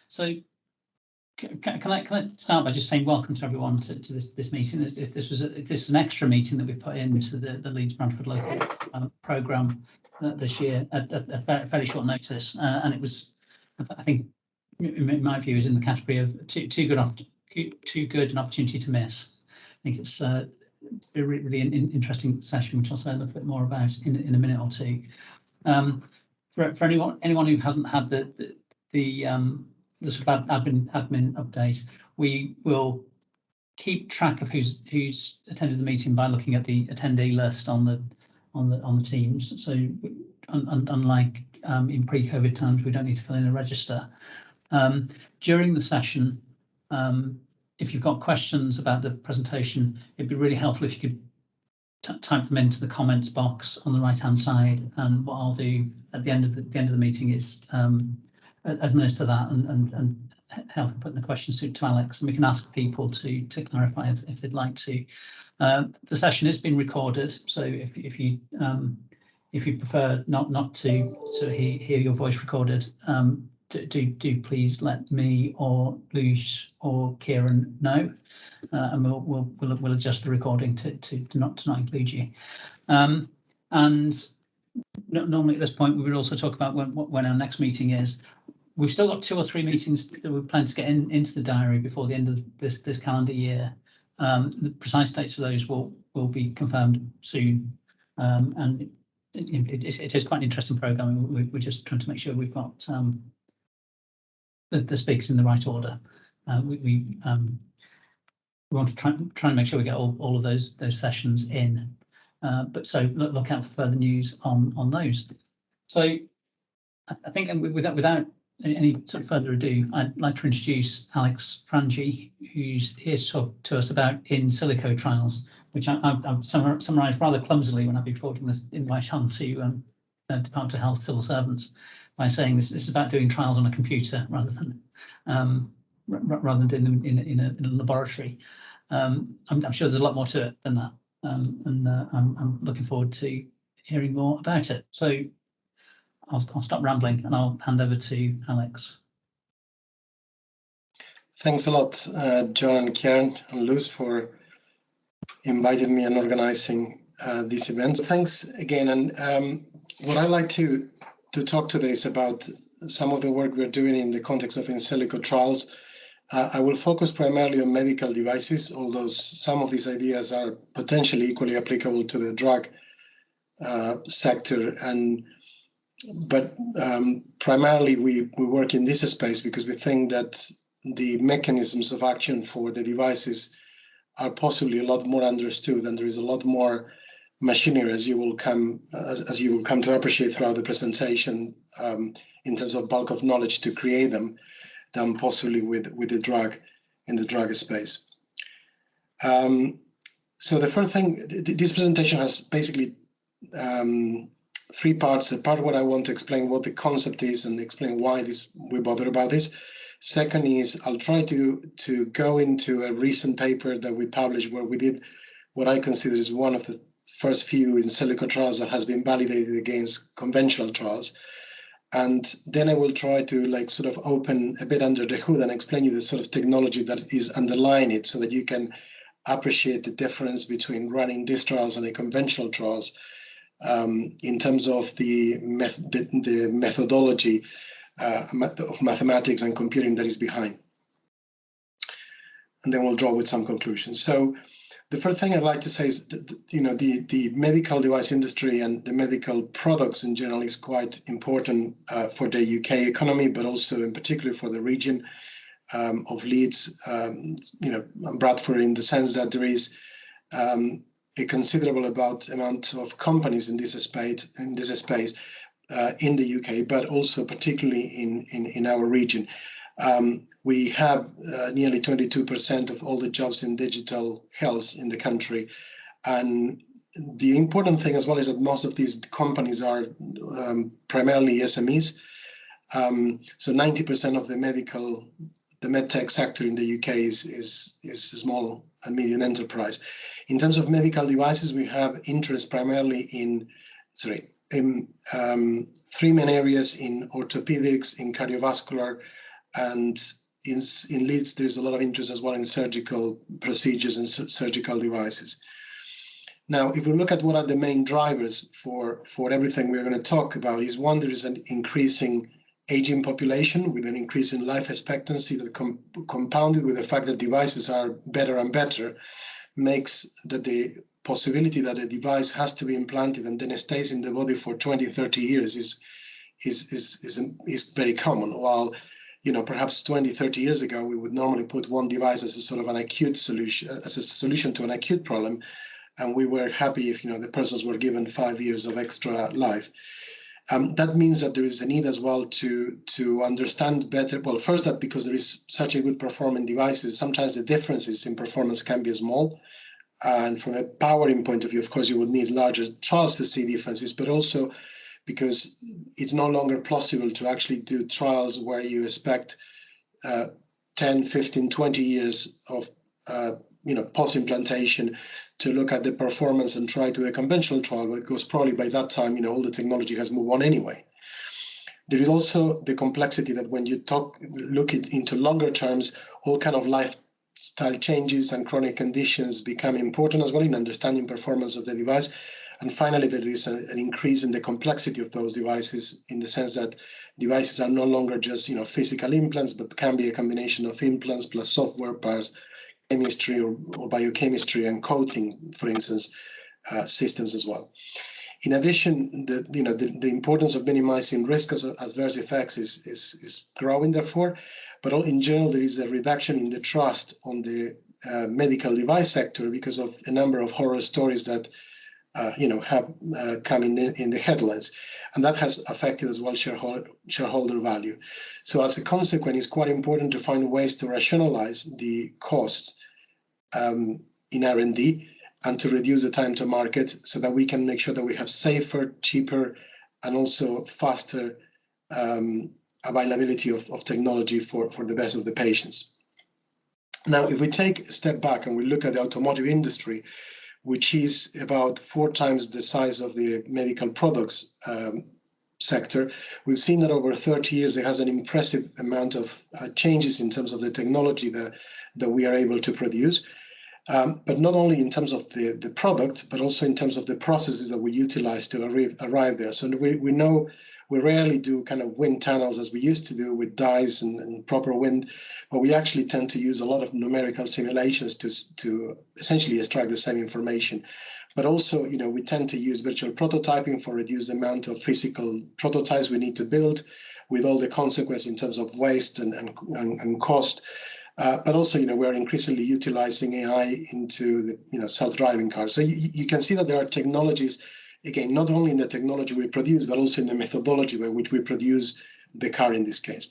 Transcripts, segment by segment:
So can I start by just saying welcome to everyone to this meeting. This is an extra meeting that we put into the Leeds Brantford local programme this year at a fairly short notice, and it was, I think, in my view, is in the category of too good an opportunity to miss. I think it's a really interesting session, which I'll say a little bit more about in a minute or two. For anyone who hasn't had the sort of admin update, we will keep track of who's attended the meeting by looking at the attendee list on the Teams. So unlike in pre-COVID times, we don't need to fill in a register. During the session, if you've got questions about the presentation, it'd be really helpful if you could type them into the comments box on the right-hand side. And what I'll do at the end of the meeting is administer that and help put the questions to Alex, and we can ask people to clarify if they'd like to. The session is being recorded, so if you prefer not to hear your voice recorded, do please let me or Luce or Kieran know, and we'll adjust the recording to not include you. And normally at this point we would also talk about when our next meeting is. We've still got 2 or 3 meetings that we plan to get into the diary before the end of this calendar year. The precise dates for those will be confirmed soon, and it is quite an interesting programme. We're just trying to make sure we've got the speakers in the right order. We want to try and make sure we get all of those sessions in. But so look out for further news on those. So I think, and without any sort of further ado, I'd like to introduce Alex Frangi, who's here to talk to us about in silico trials, which I've summarised rather clumsily when I've been forwarding this invite on to Department of Health civil servants by saying this is about doing trials on a computer rather than doing them in a laboratory. I'm sure there's a lot more to it than that, and I'm looking forward to hearing more about it. So I'll stop rambling and I'll hand over to Alex. Thanks a lot, John and Kieran and Luz, for inviting me and organising this event. Thanks again. And what I'd like to talk today is about some of the work we're doing in the context of in silico trials. I will focus primarily on medical devices, although some of these ideas are potentially equally applicable to the drug sector. But primarily we work in this space because we think that the mechanisms of action for the devices are possibly a lot more understood, and there is a lot more machinery, as you will come to appreciate throughout the presentation, in terms of bulk of knowledge to create them, than possibly with the drug in the drug space. So the first thing, this presentation has basically 3 parts. A part what I want to explain what the concept is and explain why we bother about this. Second is I'll try to go into a recent paper that we published where we did what I consider is one of the first few in silico trials that has been validated against conventional trials. And then I will try to sort of open a bit under the hood and explain you the sort of technology that is underlying it, so that you can appreciate the difference between running these trials and the conventional trials, in terms of the methodology of mathematics and computing that is behind. And then we'll draw with some conclusions. So the first thing I'd like to say is that, the medical device industry and the medical products in general is quite important for the UK economy, but also in particular for the region of Leeds, Bradford, in the sense that there is a considerable amount of companies in this space in the UK, but also particularly in our region. We have nearly 22% of all the jobs in digital health in the country. And the important thing as well is that most of these companies are primarily SMEs. So 90% of the medtech sector in the UK is small and medium enterprise. In terms of medical devices, we have interest primarily in 3 main areas: in orthopedics, in cardiovascular, And in Leeds, there's a lot of interest as well in surgical procedures and surgical devices. Now, if we look at what are the main drivers for everything we're going to talk about, is one, there is an increasing aging population with an increase in life expectancy that compounded with the fact that devices are better and better, makes that the possibility that a device has to be implanted and then it stays in the body for 20, 30 years is very common. While, you know, perhaps 20, 30 years ago, we would normally put one device as a sort of an acute solution, as a solution to an acute problem. And we were happy if, you know, the persons were given 5 years of extra life. That means that there is a need as well to understand better. Well, first, that because there is such a good performing devices, sometimes the differences in performance can be small. And from a powering point of view, of course, you would need larger trials to see differences, but also because it's no longer possible to actually do trials where you expect 10, 15, 20 years of post-implantation to look at the performance and try to do a conventional trial, because probably by that time, all the technology has moved on anyway. There is also the complexity that when you look into longer terms, all kind of lifestyle changes and chronic conditions become important as well in understanding performance of the device. And finally, there is an increase in the complexity of those devices, in the sense that devices are no longer just physical implants, but can be a combination of implants plus software plus chemistry or biochemistry and coating, for instance, systems as well. In addition, the importance of minimizing risk of adverse effects is growing, therefore, but in general, there is a reduction in the trust on the medical device sector because of a number of horror stories that have come in the headlines, and that has affected as well shareholder value. So as a consequence, it's quite important to find ways to rationalize the costs in R&D and to reduce the time to market, so that we can make sure that we have safer, cheaper, and also faster availability of technology for the best of the patients. Now, if we take a step back and we look at the automotive industry, which is about 4 times the size of the medical products sector, we've seen that over 30 years, there has an impressive amount of changes in terms of the technology that we are able to produce. But not only in terms of the product, but also in terms of the processes that we utilize to arrive there. So we know we rarely do kind of wind tunnels as we used to do with dies and proper wind, but we actually tend to use a lot of numerical simulations to essentially extract the same information. But also, we tend to use virtual prototyping for reduced amount of physical prototypes we need to build, with all the consequences in terms of waste and cost. But also, we're increasingly utilizing AI into the self-driving cars. So you can see that there are technologies, again, not only in the technology we produce, but also in the methodology by which we produce the car in this case.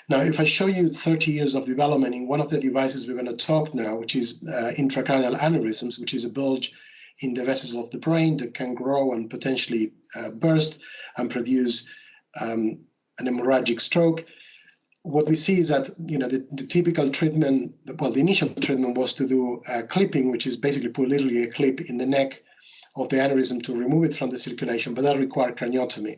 Now, if I show you 30 years of development in one of the devices we're going to talk now, which is intracranial aneurysms, which is a bulge in the vessels of the brain that can grow and potentially burst and produce an hemorrhagic stroke. What we see is that the typical treatment, the initial treatment was to do clipping, which is basically put literally a clip in the neck of the aneurysm to remove it from the circulation, but that required craniotomy.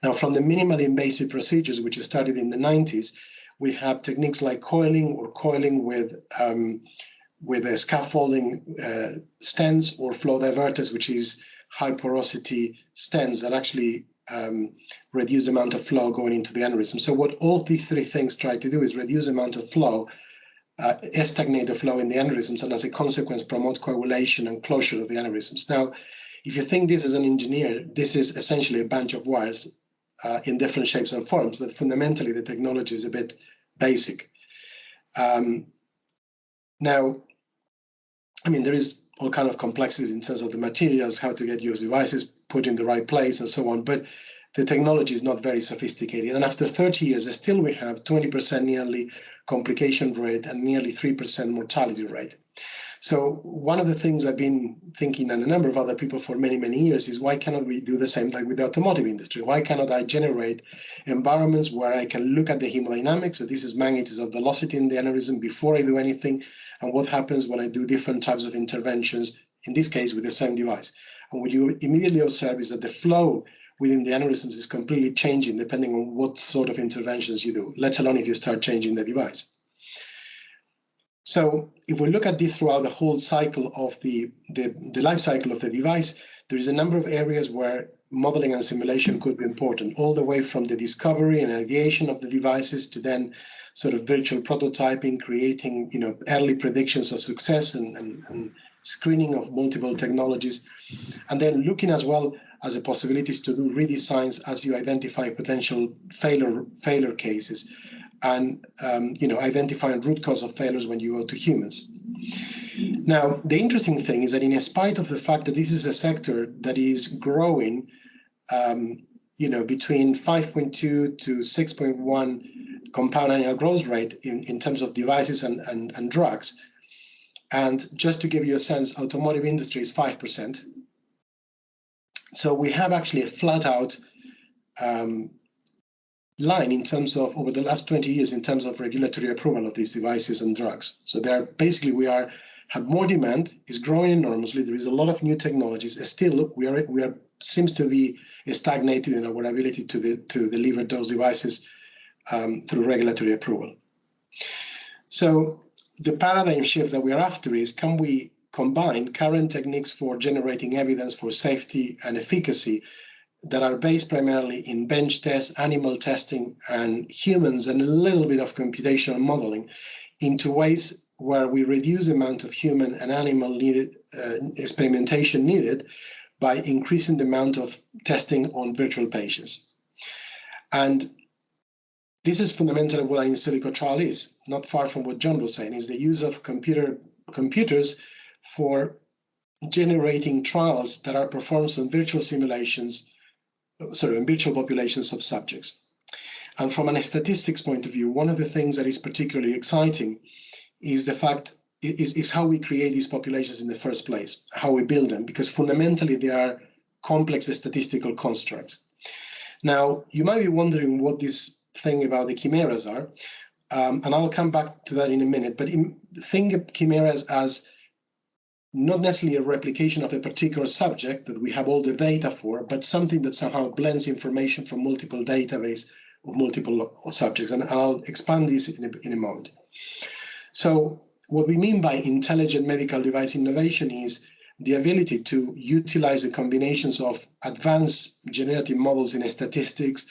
Now, from the minimally invasive procedures, which started in the 90s, we have techniques like coiling with a scaffolding stents, or flow diverters, which is high porosity stents that actually reduce the amount of flow going into the aneurysm. So what all these 3 things try to do is reduce the amount of flow, stagnate the flow in the aneurysms, and as a consequence, promote coagulation and closure of the aneurysms. Now, if you think this as an engineer, this is essentially a bunch of wires in different shapes and forms, but fundamentally the technology is a bit basic. Now, there is all kind of complexities in terms of the materials, how to get your devices put in the right place and so on, but the technology is not very sophisticated. And after 30 years, still we have 20% nearly complication rate and nearly 3% mortality rate. So one of the things I've been thinking, and a number of other people for many, many years, is why cannot we do the same like with the automotive industry? Why cannot I generate environments where I can look at the hemodynamics? So this is magnitudes of velocity in the aneurysm before I do anything, and what happens when I do different types of interventions, in this case with the same device. And what you immediately observe is that the flow within the aneurysms is completely changing depending on what sort of interventions you do, let alone if you start changing the device. So if we look at this throughout the whole cycle of the life cycle of the device, there is a number of areas where modeling and simulation could be important, all the way from the discovery and ideation of the devices to then sort of virtual prototyping, creating early predictions of success and screening of multiple technologies, and then looking as well as the possibilities to do redesigns as you identify potential failure cases, and identifying root cause of failures when you go to humans. Now, the interesting thing is that in spite of the fact that this is a sector that is growing, between 5.2 to 6.1 compound annual growth rate in terms of devices and drugs, and just to give you a sense, automotive industry is 5%. So we have actually a flat out line in terms of over the last 20 years in terms of regulatory approval of these devices and drugs. So there basically we have more demand, is growing enormously. There is a lot of new technologies. Still, we are seems to be stagnated in our ability to deliver those devices through regulatory approval. So the paradigm shift that we are after is, can we combine current techniques for generating evidence for safety and efficacy that are based primarily in bench tests, animal testing, and humans, and a little bit of computational modeling, into ways where we reduce the amount of human and animal experimentation needed by increasing the amount of testing on virtual patients. And this is fundamentally what an in silico trial is, not far from what John was saying, is the use of computers for generating trials that are performed on virtual simulations, in virtual populations of subjects. And from a statistics point of view, one of the things that is particularly exciting is the fact is how we create these populations in the first place, how we build them, because fundamentally they are complex statistical constructs. Now, you might be wondering what this thing about the chimeras are, and I'll come back to that in a minute, but think of chimeras as not necessarily a replication of a particular subject that we have all the data for, but something that somehow blends information from multiple databases of multiple subjects. And I'll expand this in a moment. So what we mean by intelligent medical device innovation is the ability to utilize the combinations of advanced generative models in statistics,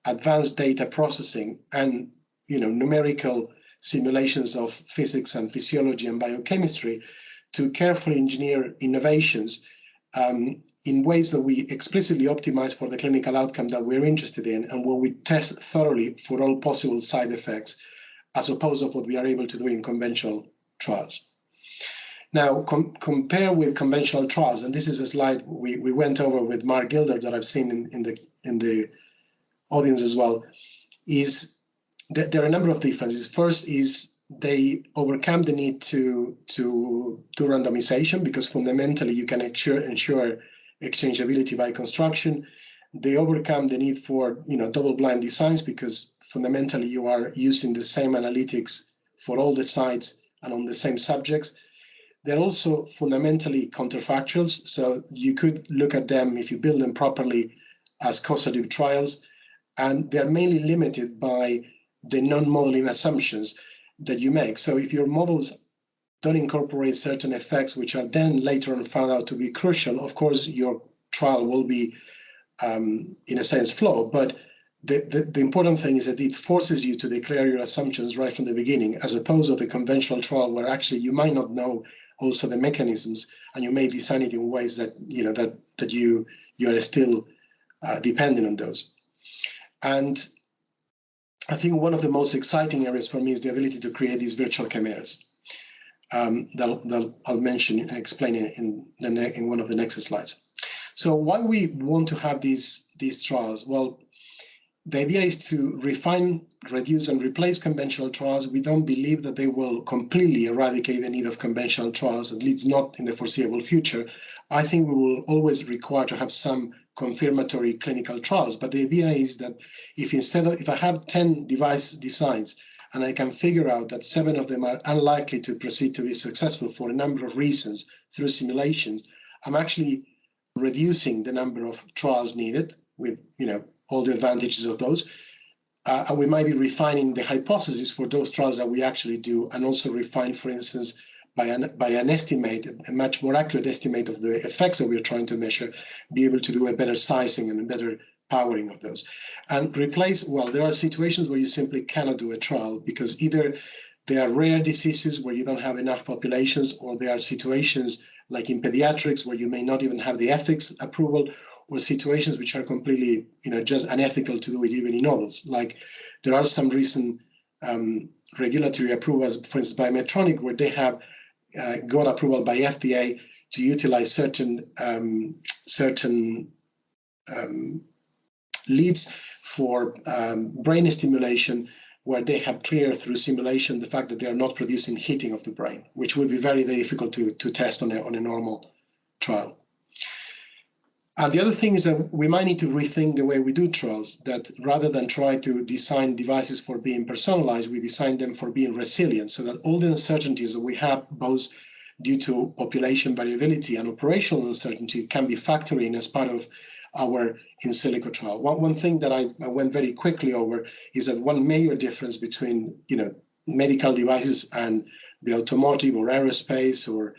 advanced data processing, and numerical simulations of physics and physiology and biochemistry to carefully engineer innovations in ways that we explicitly optimize for the clinical outcome that we're interested in, and where we test thoroughly for all possible side effects, as opposed to what we are able to do in conventional trials. Now, compare with conventional trials, and this is a slide we went over with Mark Gilder that I've seen in the audience as well, is that there are a number of differences. First is they overcome the need to do randomization, because fundamentally you can ensure exchangeability by construction. They overcome the need for double-blind designs, because fundamentally you are using the same analytics for all the sites and on the same subjects. They're also fundamentally counterfactuals, so you could look at them, if you build them properly, as causative trials, and they're mainly limited by the non-modeling assumptions that you make. So if your models don't incorporate certain effects, which are then later on found out to be crucial, of course, your trial will be, in a sense, flawed. But the important thing is that it forces you to declare your assumptions right from the beginning, as opposed to a conventional trial where actually you might not know also the mechanisms, and you may design it in ways that you are still dependent on those. And I think one of the most exciting areas for me is the ability to create these virtual chimeras. That I'll mention and explain in one of the next slides. So why we want to have these trials? Well, the idea is to refine, reduce, and replace conventional trials. We don't believe that they will completely eradicate the need of conventional trials, at least not in the foreseeable future. I think we will always require to have some confirmatory clinical trials. But the idea is that if I have 10 device designs and I can figure out that 7 of them are unlikely to proceed to be successful for a number of reasons through simulations, I'm actually reducing the number of trials needed, with all the advantages of those. And we might be refining the hypothesis for those trials that we actually do, and also refine, for instance, by an estimate, a much more accurate estimate of the effects that we're trying to measure, be able to do a better sizing and a better powering of those. And replace, well, there are situations where you simply cannot do a trial because either they are rare diseases where you don't have enough populations, or there are situations like in pediatrics where you may not even have the ethics approval, or situations which are completely, just unethical to do it even in adults. Like there are some recent regulatory approvals, for instance, by Medtronic, where they have got approval by FDA to utilize certain leads for brain stimulation, where they have cleared through simulation the fact that they are not producing heating of the brain, which would be very, very difficult to test on a normal trial. And the other thing is that we might need to rethink the way we do trials, that rather than try to design devices for being personalized, we design them for being resilient, so that all the uncertainties that we have, both due to population variability and operational uncertainty, can be factored in as part of our in silico trial. One thing that I went very quickly over is that one major difference between medical devices and the automotive or aerospace or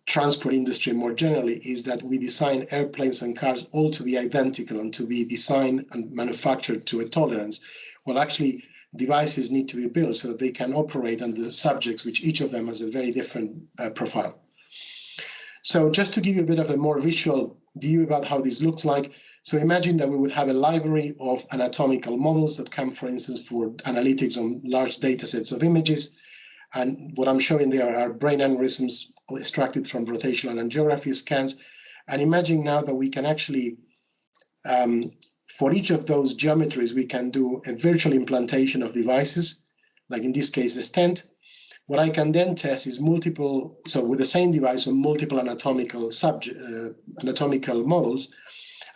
transport industry more generally is that we design airplanes and cars all to be identical and to be designed and manufactured to a tolerance. Well, actually, devices need to be built so that they can operate under subjects, which each of them has a very different profile. So just to give you a bit of a more visual view about how this looks like, so imagine that we would have a library of anatomical models that come, for instance, for analytics on large data sets of images. And what I'm showing there are brain aneurysms extracted from rotational angiography scans. And imagine now that we can actually, for each of those geometries, we can do a virtual implantation of devices, like in this case, the stent. What I can then test is multiple, so with the same device, on multiple anatomical models.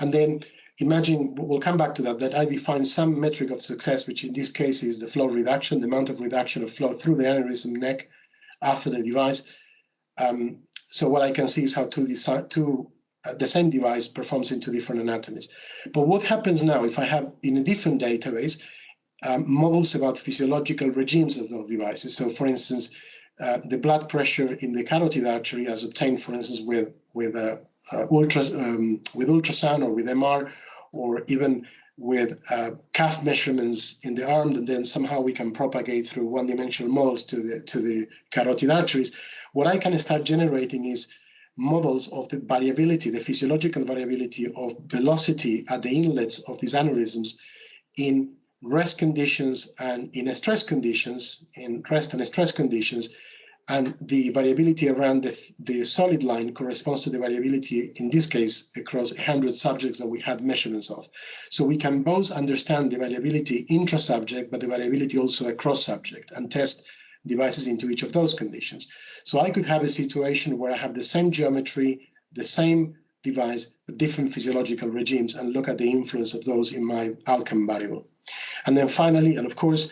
And then imagine, we'll come back to that I define some metric of success, which in this case is the flow reduction, the amount of reduction of flow through the aneurysm neck after the device. So what I can see is how the same device performs in two different anatomies. But what happens now if I have in a different database models about physiological regimes of those devices? So for instance, the blood pressure in the carotid artery as obtained, for instance, with ultrasound or with MR, or even with calf measurements in the arm, and then somehow we can propagate through one-dimensional models to the carotid arteries. What I can start generating is models of the variability, the physiological variability of velocity at the inlets of these aneurysms in rest conditions and in stress conditions, in rest and stress conditions. And the variability around the solid line corresponds to the variability, in this case, across 100 subjects that we had measurements of. So we can both understand the variability intra-subject, but the variability also across subject, and test devices into each of those conditions. So I could have a situation where I have the same geometry, the same device, but different physiological regimes, and look at the influence of those in my outcome variable. And then finally, and of course,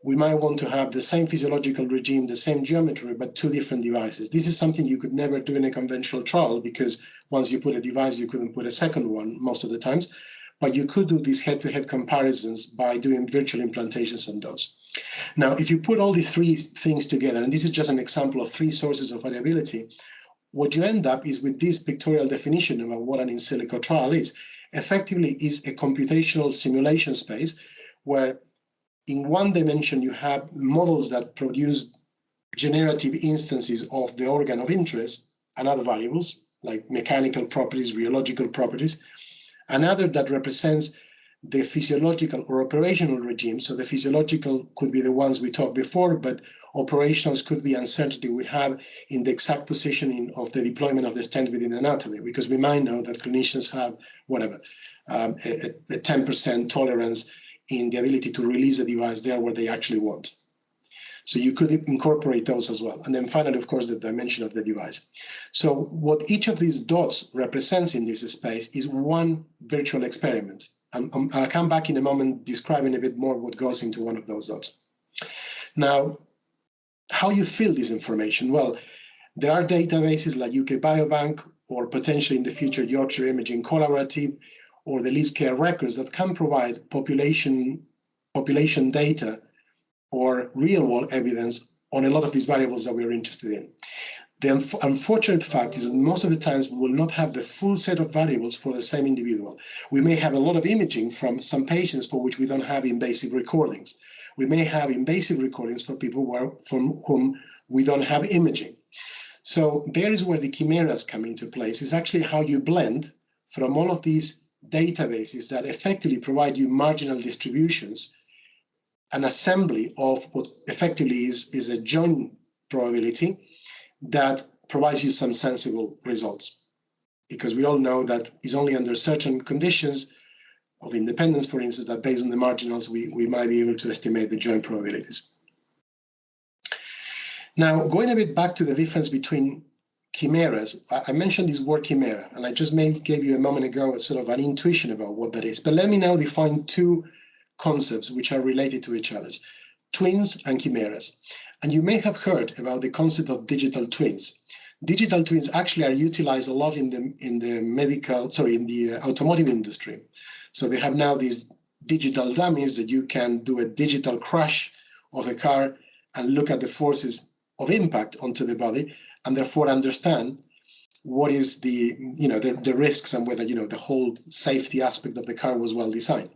we might want to have the same physiological regime, the same geometry, but two different devices. This is something you could never do in a conventional trial, because once you put a device, you couldn't put a second one most of the times. But you could do these head-to-head comparisons by doing virtual implantations on those. Now, if you put all these three things together, and this is just an example of three sources of variability, what you end up is with this pictorial definition of what an in silico trial is. Effectively is a computational simulation space where in one dimension, you have models that produce generative instances of the organ of interest and other variables like mechanical properties, rheological properties. Another that represents the physiological or operational regime. So the physiological could be the ones we talked before, but operationals could be uncertainty we have in the exact positioning of the deployment of the stent within the anatomy, because we might know that clinicians have whatever, a 10% tolerance in the ability to release the device there where they actually want. So you could incorporate those as well. And then finally, of course, the dimension of the device. So what each of these dots represents in this space is one virtual experiment. I'll come back in a moment describing a bit more what goes into one of those dots. Now, how you fill this information? Well, there are databases like UK Biobank, or potentially in the future Yorkshire Imaging Collaborative, or the Leeds care records that can provide population data or real-world evidence on a lot of these variables that we're interested in. The unfortunate fact is that most of the times we will not have the full set of variables for the same individual. We may have a lot of imaging from some patients for which we don't have invasive recordings. We may have invasive recordings for people from whom we don't have imaging. So there is where the chimeras come into place. It's actually how you blend from all of these databases that effectively provide you marginal distributions, an assembly of what effectively is a joint probability that provides you some sensible results. Because we all know that it's only under certain conditions of independence, for instance, that based on the marginals, we might be able to estimate the joint probabilities. Now, going a bit back to the difference between chimeras, I mentioned this word chimera, and I just gave you a moment ago sort of an intuition about what that is. But let me now define two concepts which are related to each other: twins and chimeras. And you may have heard about the concept of digital twins. Digital twins actually are utilized a lot in the automotive industry. So they have now these digital dummies that you can do a digital crash of a car and look at the forces of impact onto the body, and therefore understand what is the risks and whether the whole safety aspect of the car was well designed.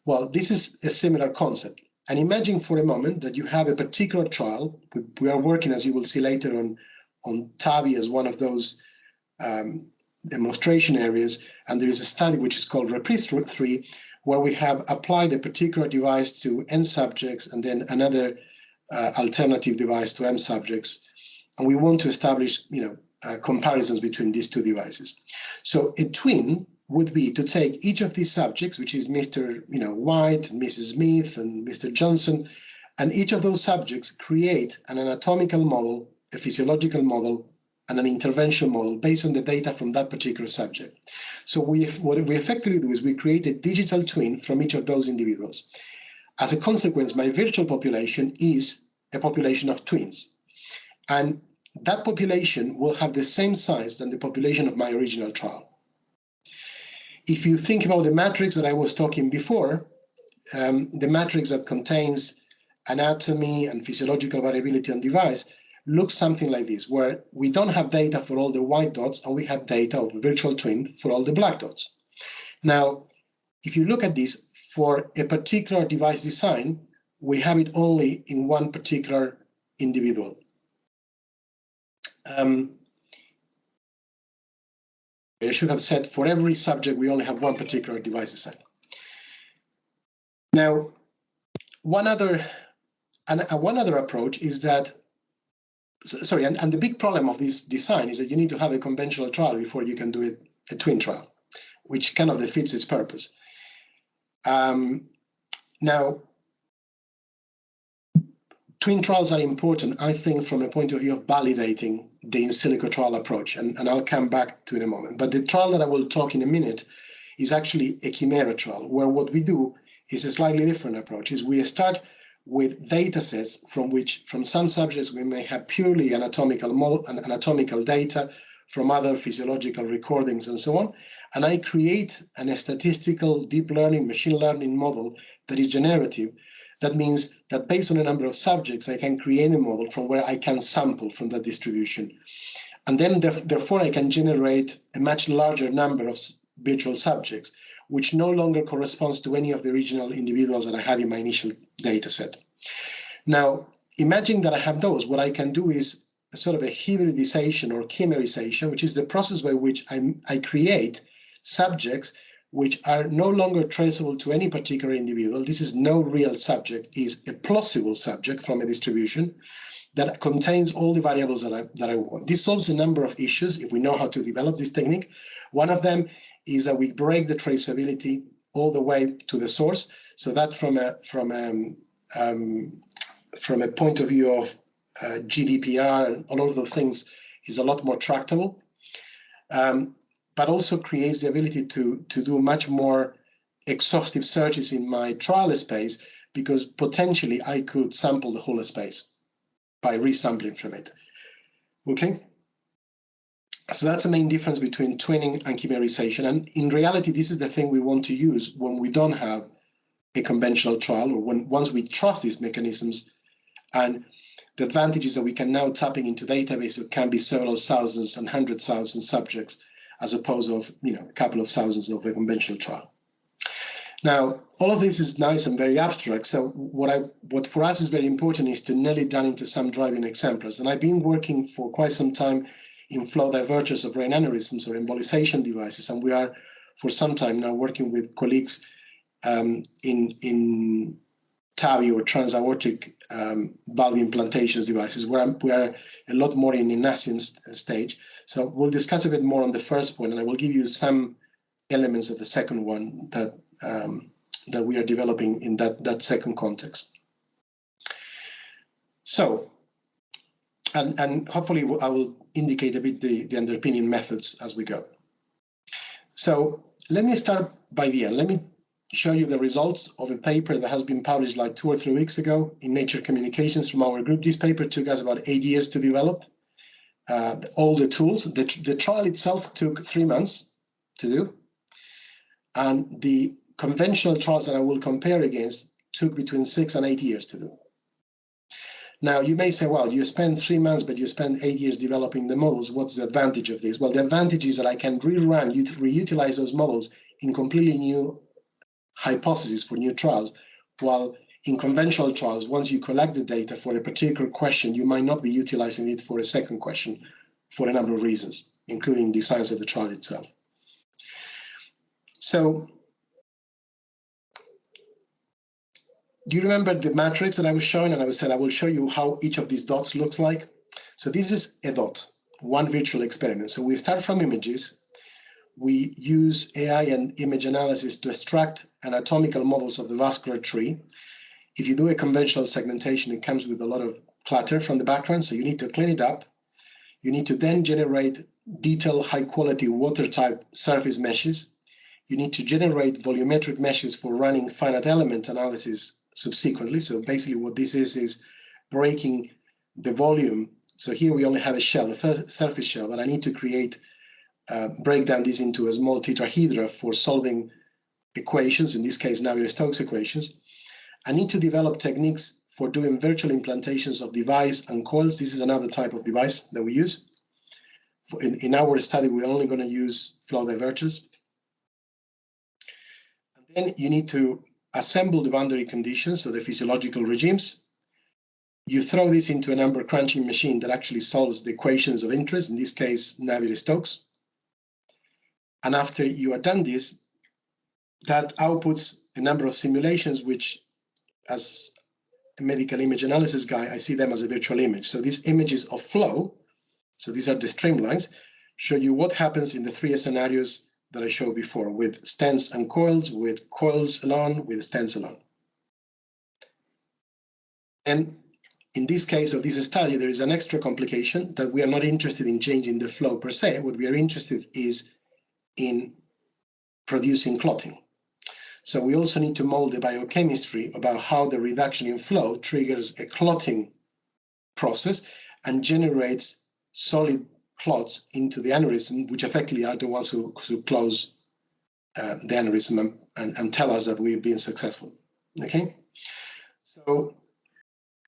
Well, this is a similar concept. And imagine for a moment that you have a particular trial. We are working, as you will see later, on TAVI as one of those demonstration areas. And there is a study which is called REPRISE 3, where we have applied a particular device to N subjects and then another alternative device to M subjects. And we want to establish comparisons between these two devices. So a twin would be to take each of these subjects, which is Mr. White, Mrs. Smith, and Mr. Johnson, and each of those subjects create an anatomical model, a physiological model, and an intervention model based on the data from that particular subject. So what we effectively do is we create a digital twin from each of those individuals. As a consequence, my virtual population is a population of twins. And that population will have the same size than the population of my original trial. If you think about the matrix that I was talking before, the matrix that contains anatomy and physiological variability on device looks something like this, where we don't have data for all the white dots and we have data of virtual twin for all the black dots. Now, if you look at this, for a particular device design, we have it only in one particular individual. I should have said for every subject, we only have one particular device design. Now, one other approach is that, and the big problem of this design is that you need to have a conventional trial before you can do a twin trial, which kind of defeats its purpose. Now, twin trials are important, I think, from a point of view of validating the in silico trial approach, and I'll come back to it in a moment. But the trial that I will talk in a minute is actually a chimera trial, where what we do is a slightly different approach. Is we start with data sets from some subjects we may have purely anatomical data, from other physiological recordings and so on, and I create a statistical deep learning, machine learning model that is generative. That means that based on a number of subjects, I can create a model from where I can sample from that distribution. And then therefore I can generate a much larger number of virtual subjects, which no longer corresponds to any of the original individuals that I had in my initial data set. Now, imagine that I have those. What I can do is a sort of a hybridization or chimerization, which is the process by which I create subjects which are no longer traceable to any particular individual. This is no real subject, is a plausible subject from a distribution that contains all the variables that I want. This solves a number of issues if we know how to develop this technique. One of them is that we break the traceability all the way to the source, so that from a point of view of GDPR and all of those things is a lot more tractable. But also creates the ability to do much more exhaustive searches in my trial space, because potentially I could sample the whole space by resampling from it. Okay. So that's the main difference between twinning and chimerization. And in reality, this is the thing we want to use when we don't have a conventional trial, or once we trust these mechanisms. And the advantage is that we can now tapping into databases that can be several thousands and 100,000 subjects, as opposed to a couple of thousands of a conventional trial. Now, all of this is nice and very abstract. So what for us is very important is to nail it down into some driving examples. And I've been working for quite some time in flow diverters of brain aneurysms or embolization devices. And we are, for some time now, working with colleagues in TAVI or transaortic valve implantations devices, where we are a lot more in a nascent stage. So we'll discuss a bit more on the first point, and I will give you some elements of the second one that we are developing in that second context. So, and hopefully I will indicate a bit the underpinning methods as we go. So let me start by the end. Let me show you the results of a paper that has been published like 2 or 3 weeks ago in Nature Communications from our group. This paper took us about 8 years to develop. All the tools. The trial itself took 3 months to do. And the conventional trials that I will compare against took between 6 and 8 years to do. Now, you may say, well, you spend 3 months, but you spend 8 years developing the models. What's the advantage of this? Well, the advantage is that I can reutilize those models in completely new hypotheses for new trials, while in conventional trials, once you collect the data for a particular question, you might not be utilizing it for a second question for a number of reasons, including the size of the trial itself. So, do you remember the matrix that I was showing? And I said I will show you how each of these dots looks like. So this is a dot, one virtual experiment. So we start from images. We use AI and image analysis to extract anatomical models of the vascular tree. If you do a conventional segmentation, it comes with a lot of clutter from the background, so you need to clean it up. You need to then generate detailed, high-quality water-type surface meshes. You need to generate volumetric meshes for running finite element analysis subsequently. So basically what this is breaking the volume. So here we only have a shell, a surface shell, but I need to break down this into a small tetrahedra for solving equations, in this case, Navier-Stokes equations. I need to develop techniques for doing virtual implantations of device and coils. This is another type of device that we use. In our study, we're only going to use flow diverters. And then you need to assemble the boundary conditions, so the physiological regimes. You throw this into a number crunching machine that actually solves the equations of interest, in this case, Navier-Stokes. And after you are done this, that outputs a number of simulations, which, as a medical image analysis guy, I see them as a virtual image. So these images of flow, so these are the streamlines, show you what happens in the 3 scenarios that I showed before, with stents and coils, with coils alone, with stents alone. And in this case of this study, there is an extra complication that we are not interested in changing the flow per se. What we are interested is in producing clotting. So we also need to mold the biochemistry about how the reduction in flow triggers a clotting process and generates solid clots into the aneurysm, which effectively are the ones who close the aneurysm and tell us that we've been successful. Okay? So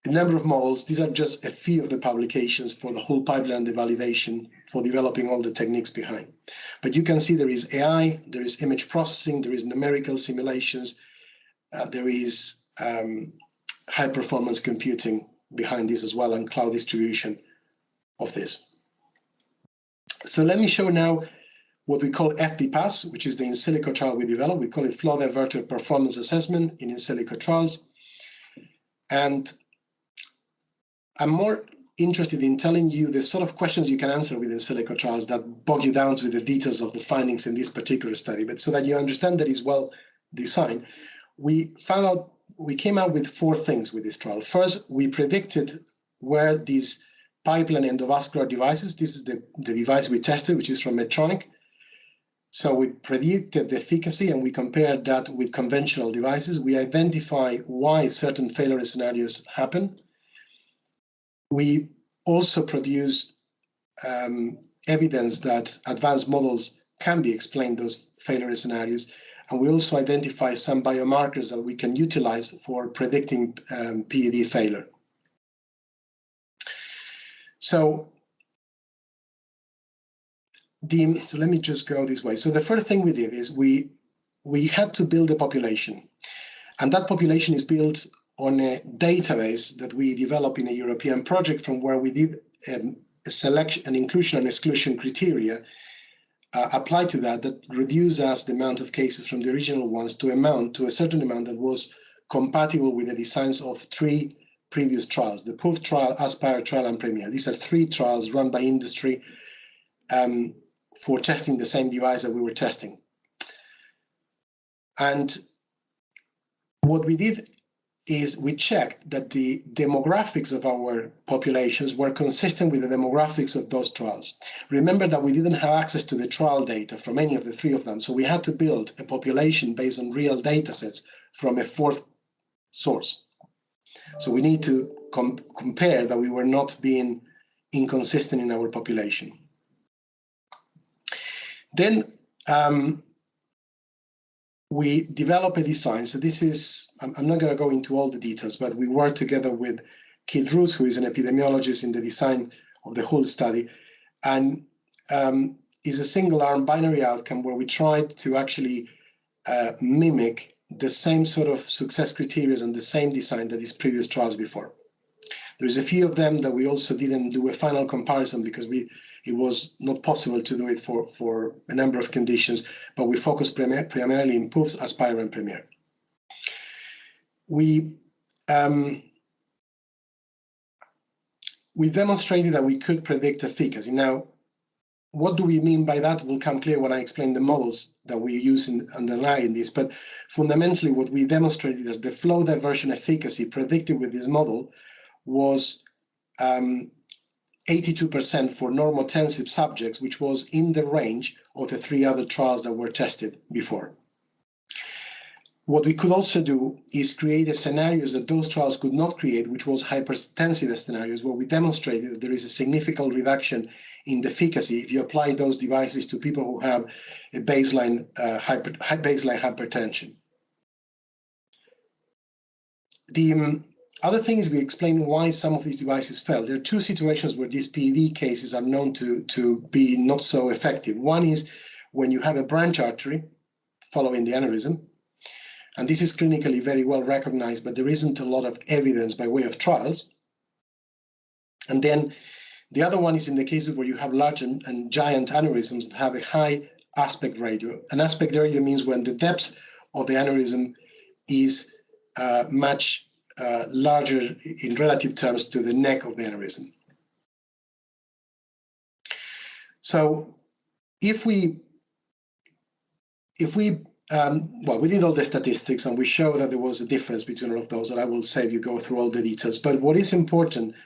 a number of models, these are just a few of the publications for the whole pipeline, the validation for developing all the techniques behind. But you can see there is AI, there is image processing, there is numerical simulations, there is high performance computing behind this as well, and cloud distribution of this. So let me show now what we call FBpass, which is the in silico trial we developed. We call it flow diverter performance assessment in silico trials. And I'm more interested in telling you the sort of questions you can answer with in silico trials that bog you down with the details of the findings in this particular study, but so that you understand that it's well designed. We came out with 4 things with this trial. First, we predicted where these pipeline endovascular devices, this is the device we tested, which is from Medtronic. So we predicted the efficacy and we compared that with conventional devices. We identify why certain failure scenarios happen. We also produced evidence that advanced models can be explained those failure scenarios. And we also identify some biomarkers that we can utilize for predicting PED failure. So let me just go this way. So the first thing we did is we had to build a population. And that population is built on a database that we developed in a European project, from where we did a selection, an inclusion and exclusion criteria applied to that reduced us the amount of cases from the original ones to a certain amount that was compatible with the designs of 3 previous trials: the PROOF trial, Aspire trial, and Premier. These are 3 trials run by industry for testing the same device that we were testing. And what we did is we checked that the demographics of our populations were consistent with the demographics of those trials. Remember that we didn't have access to the trial data from any of the 3 of them, so we had to build a population based on real data sets from a 4th source. So we need to compare that we were not being inconsistent in our population. Then we develop a design. So this is, I'm not going to go into all the details, but we worked together with Keith Roos, who is an epidemiologist, in the design of the whole study, and is a single-arm binary outcome where we tried to actually mimic the same sort of success criteria and the same design that is previous trials before. There's a few of them that we also didn't do a final comparison because it was not possible to do it for a number of conditions, but we focused primarily in PROOF, Aspire, and Premier. We demonstrated that we could predict efficacy. Now, what do we mean by that will come clear when I explain the models that we use in underlying this. But fundamentally, what we demonstrated is the flow diversion efficacy predicted with this model was 82% for normotensive subjects, which was in the range of the 3 other trials that were tested before. What we could also do is create scenarios that those trials could not create, which was hypertensive scenarios, where we demonstrated that there is a significant reduction in the efficacy if you apply those devices to people who have a baseline hypertension. The other thing is we explain why some of these devices fail. There are 2 situations where these PED cases are known to be not so effective. One is when you have a branch artery following the aneurysm, and this is clinically very well recognized, but there isn't a lot of evidence by way of trials. And then the other one is in the cases where you have large and giant aneurysms that have a high aspect ratio. An aspect ratio means when the depth of the aneurysm is much larger in relative terms to the neck of the aneurysm. So if we well, we did all the statistics and we show that there was a difference between all of those, and I will save you go through all the details. But what is important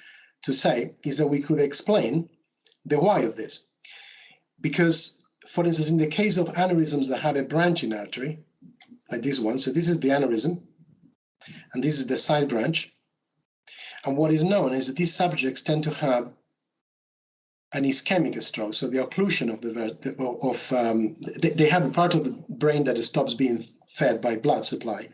to say is that we could explain the why of this. Because, for instance, in the case of aneurysms that have a branching artery, like this one, so this is the aneurysm, and this is the side branch. And what is known is that these subjects tend to have an ischemic stroke, so the occlusion of they have a part of the brain that stops being fed by blood supply.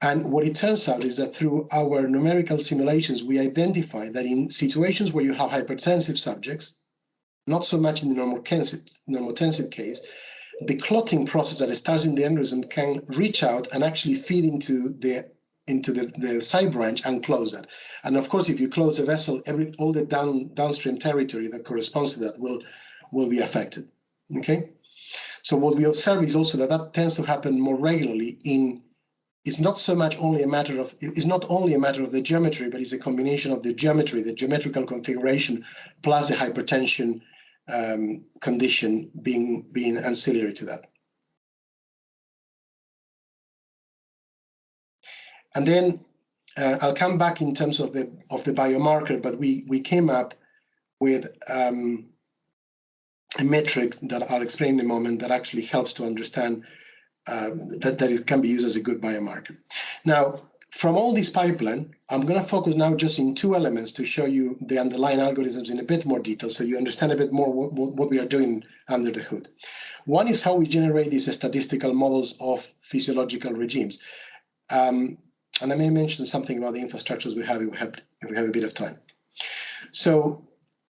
And what it turns out is that through our numerical simulations, we identify that in situations where you have hypertensive subjects, not so much in the normotensive case, the clotting process that starts in the aneurysm can reach out and actually feed into the side branch and close that. And of course, if you close the vessel, all the downstream territory that corresponds to that will be affected. Okay. So what we observe is also that tends to happen more regularly it's not only a matter of the geometry, but it's a combination of the geometry, the geometrical configuration, plus the hypertension condition being ancillary to that. And then I'll come back in terms of the biomarker, but we came up with a metric that I'll explain in a moment that actually helps to understand that it can be used as a good biomarker. Now, From all this pipeline, I'm going to focus now just in two elements to show you the underlying algorithms in a bit more detail, so you understand a bit more what we are doing under the hood. One is how we generate these statistical models of physiological regimes. And I may mention something about the infrastructures we have if we have a bit of time. So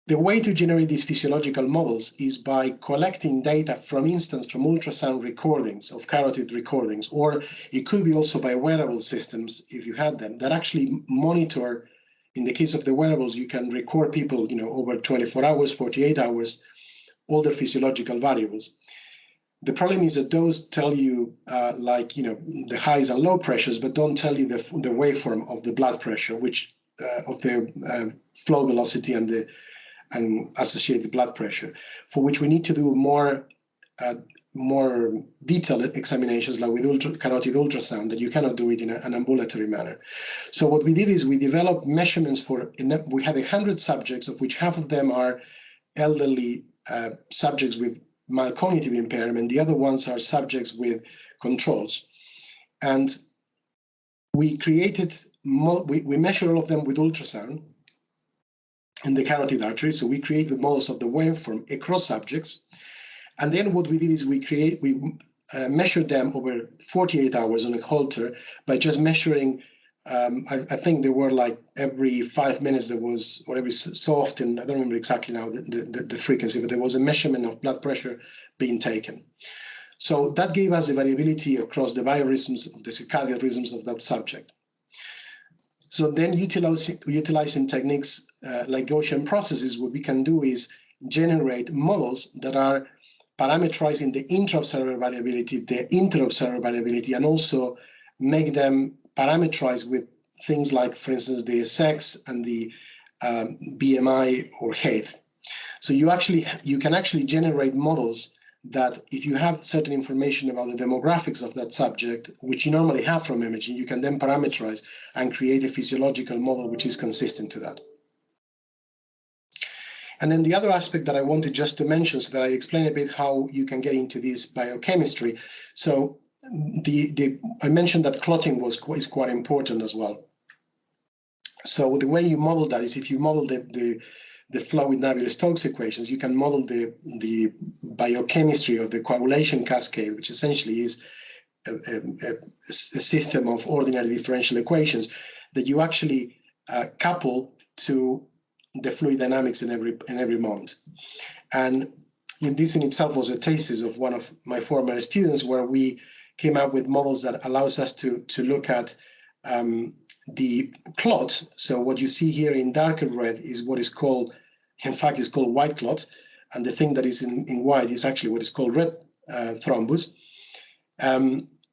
the way to generate these physiological models is by collecting data, from ultrasound recordings of carotid recordings, or it could be also by wearable systems, if you had them, that actually monitor. In the case of the wearables, you can record people, over 24 hours, 48 hours, all their physiological variables. The problem is that those tell you, the highs and low pressures, but don't tell you the waveform of the blood pressure, which of the flow velocity and associated blood pressure, for which we need to do more detailed examinations, like with carotid ultrasound, that you cannot do it in an ambulatory manner. So what we did is we developed measurements we had 100 subjects, of which half of them are elderly subjects with mild cognitive impairment. The other ones are subjects with controls. And we measure all of them with ultrasound in the carotid artery. So we create the models of the waveform across subjects. And then what we did is we measured them over 48 hours on a Holter by just measuring, I think there were like every 5 minutes there was, or every so often, I don't remember exactly now the frequency, but there was a measurement of blood pressure being taken. So that gave us the variability across the biorhythms of the circadian rhythms of that subject. So then utilizing techniques like Gaussian processes, what we can do is generate models that are parameterizing the intra-observer variability, the inter-observer variability, and also make them parameterized with things like, for instance, the sex and the BMI or height. So you can actually generate models that, if you have certain information about the demographics of that subject, which you normally have from imaging, you can then parameterize and create a physiological model which is consistent to that. And then the other aspect that I wanted just to mention, so that I explain a bit how you can get into this biochemistry. So I mentioned that clotting is quite important as well. So the way you model that is, if you model the flow with Navier-Stokes equations, you can model the biochemistry of the coagulation cascade, which essentially is a system of ordinary differential equations that you actually couple to the fluid dynamics in every moment. And this in itself was a thesis of one of my former students, where we came up with models that allows us to look at the clot. So what you see here in darker red is what is called, in fact, is called white clot. And the thing that is in white is actually what is called red thrombus.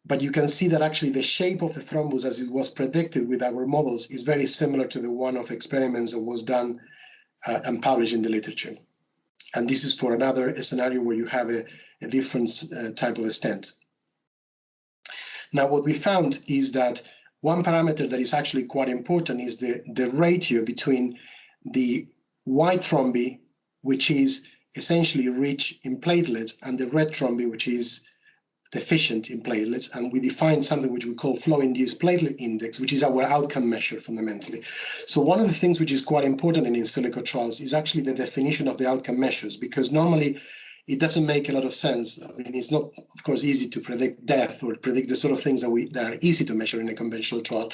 But you can see that actually the shape of the thrombus, as it was predicted with our models, is very similar to the one of experiments that was done and published in the literature. And this is for another scenario where you have a different type of a stent. Now, what we found is that one parameter that is actually quite important is the ratio between the white thrombi, which is essentially rich in platelets, and the red thrombi, which is deficient in platelets. And we define something which we call flow-induced platelet index, which is our outcome measure fundamentally. So one of the things which is quite important in silico trials is actually the definition of the outcome measures, because normally it doesn't make a lot of sense. I mean, it's not, of course, easy to predict death or predict the sort of things that are easy to measure in a conventional trial.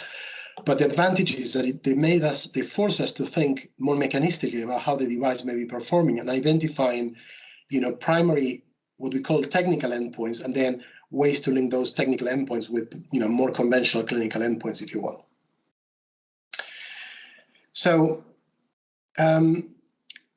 But the advantage is that they force us to think more mechanistically about how the device may be performing and identifying, primary, what we call technical endpoints, and then ways to link those technical endpoints with, more conventional clinical endpoints, if you want. So,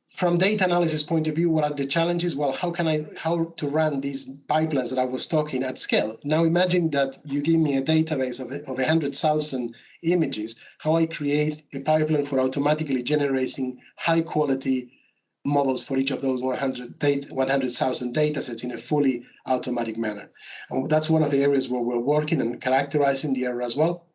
from data analysis point of view, what are the challenges? Well, how to run these pipelines that I was talking at scale? Now imagine that you give me a database of 100,000 images, how I create a pipeline for automatically generating high quality models for each of those 100,000 data sets in a fully automatic manner. And that's one of the areas where we're working and characterizing the area as well.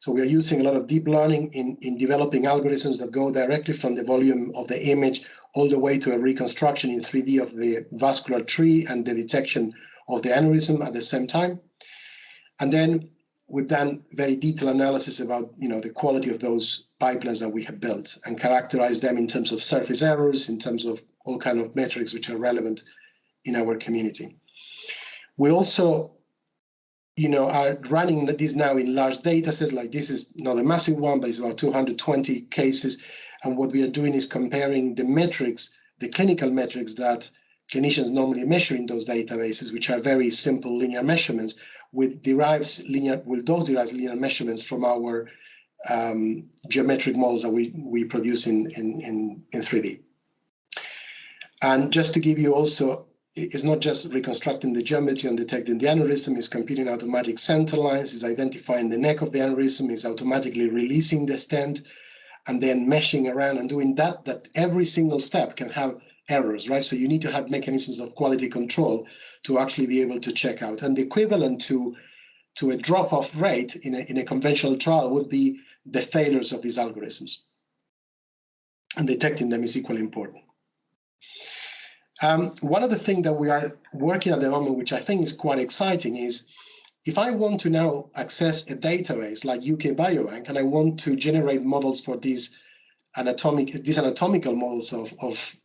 So we're using a lot of deep learning in developing algorithms that go directly from the volume of the image all the way to a reconstruction in 3D of the vascular tree and the detection of the aneurysm at the same time. And then we've done very detailed analysis about the quality of those pipelines that we have built and characterize them in terms of surface errors, in terms of all kind of metrics which are relevant in our community. We also are running this now in large data sets. Like, this is not a massive one, but it's about 220 cases. And what we are doing is comparing the metrics, the clinical metrics that clinicians normally measure in those databases, which are very simple linear measurements, with those derived linear measurements from our geometric models that we produce in 3D. And just to give you also, it's not just reconstructing the geometry and detecting the aneurysm, it's computing automatic center lines, it's identifying the neck of the aneurysm, it's automatically releasing the stent, and then meshing around and doing that every single step can have errors, right? So you need to have mechanisms of quality control to actually be able to check out. And the equivalent to a drop-off rate in a conventional trial would be the failures of these algorithms. And detecting them is equally important. One of the things that we are working at the moment, which I think is quite exciting, is if I want to now access a database like UK Biobank and I want to generate models for these anatomical models of